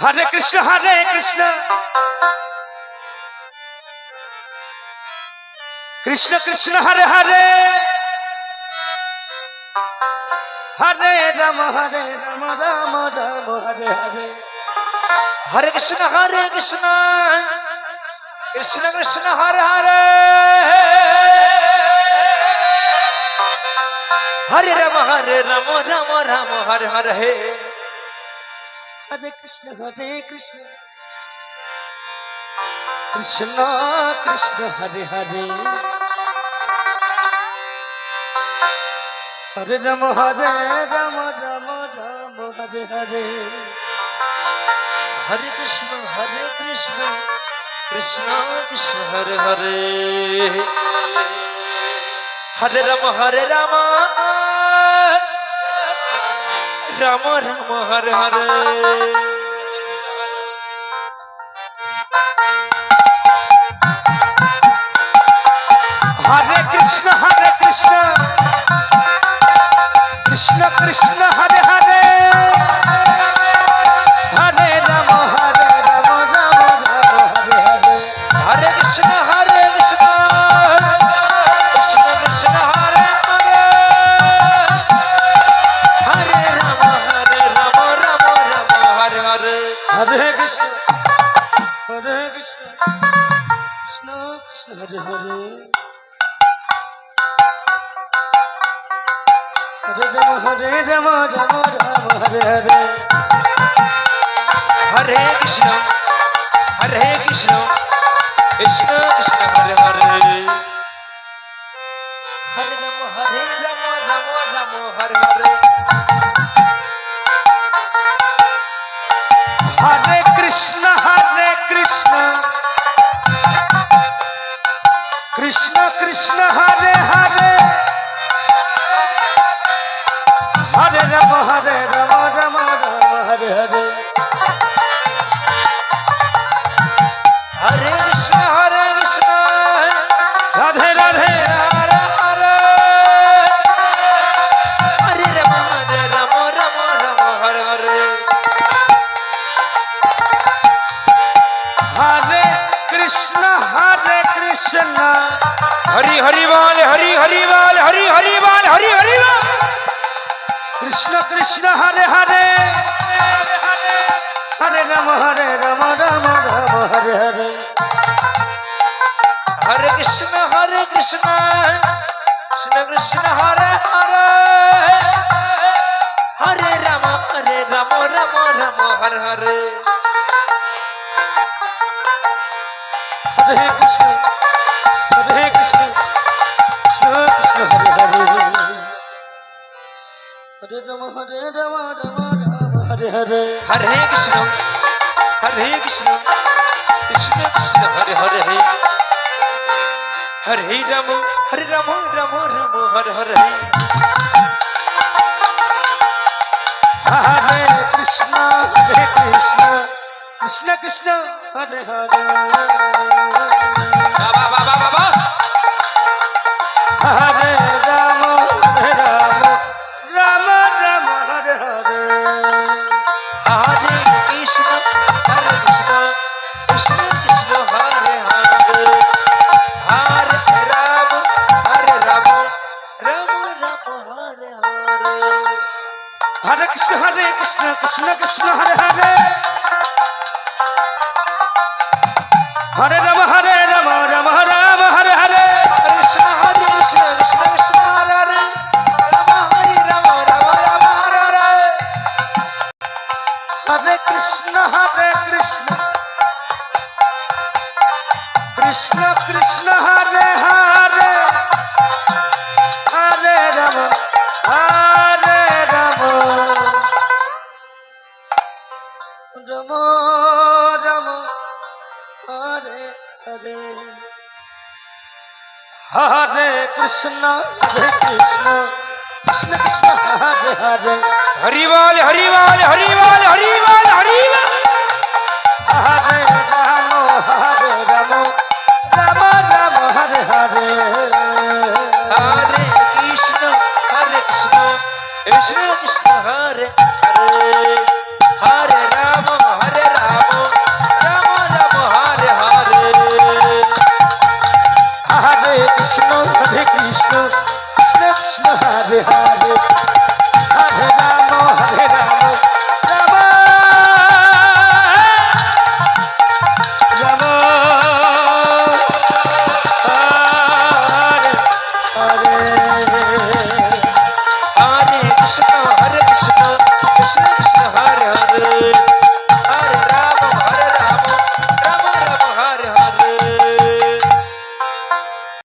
Hare Krishna, Krishna Krishna, Hare Hare, Hare Rama, Rama Rama, Hare Hare. Hare Krishna, Krishna Krishna, Hare Hare, Hare Rama, Rama Rama, Hare Hare. Hare Krishna, Krishna Krishna, Hare Hare, Hare Rama, Rama Rama, Hare Hare. Hare Krishna, Krishna Krishna, Hare Hare, Hare Rama, Rama Rama, Hare Hare. Hare Krishna, Krishna Krishna, Hare Hare, Hare Rama, Rama Rama, Hare Hare. Hare Krishna, Krishna Krishna, Hare Hare, Hare Rama, Rama Rama, Hare Hare. Hare Krishna, Krishna Krishna, Hare Hare, Hare Rama, Rama Rama, Hare Hare. Hare Krishna, Krishna Krishna, Hare Hare, Hare Rama, Rama Rama, Hare Hare. Hare Krishna, Krishna Krishna, Hare Hare, Hare Rama, Rama Rama, Hare Hare. Hare Krishna, Radhe Radhe, Hare Hare, Hare Rama, Rama Rama, Hare Hare. Hare Krishna, Hari Hari Bal, Hari Hari Bal, Hari Hari Bal, Hari Hari Bal. Krishna Krishna, Hare Hare, Hare Rama, Rama Rama, Hare Hare. Hare Krishna, Krishna Krishna, Hare Hare, Hare Rama, Rama Hare Hare. Hare Krishna, Krishna Krishna, Hare Hare, Hare Rama, Rama Hare Hare. Hare Krishna, Krishna Krishna, Hare Hare, Hare Rama, Rama Hare Hare. Hare Krishna, Krishna Krishna, Hare Hare. Ba. Hare Rama, Rama Rama, Hare Hare. Hare Krishna, Krishna Krishna, Hare Hare, Hare Rama, Rama Hare Hare. Hare Krishna, Krishna Krishna, Hare Hare. Hare Rama, Rama Rama, Hare Hare. Krishna, Krishna Krishna, Hare Hare, Rama Rama Hare Hare. Hare Krishna, Krishna Krishna, Hare Hare, Hare Rama, Rama Rama, Hare Hare. Hare Krishna, Krishna Krishna, Hare Hare. Hari Bal, Hari Bal, Hari Bal, Hari Bal, Hari Bal. Hare Rama, Rama Rama, Hare Hare. Hare Krishna, Krishna Krishna, Hare Hare, Hare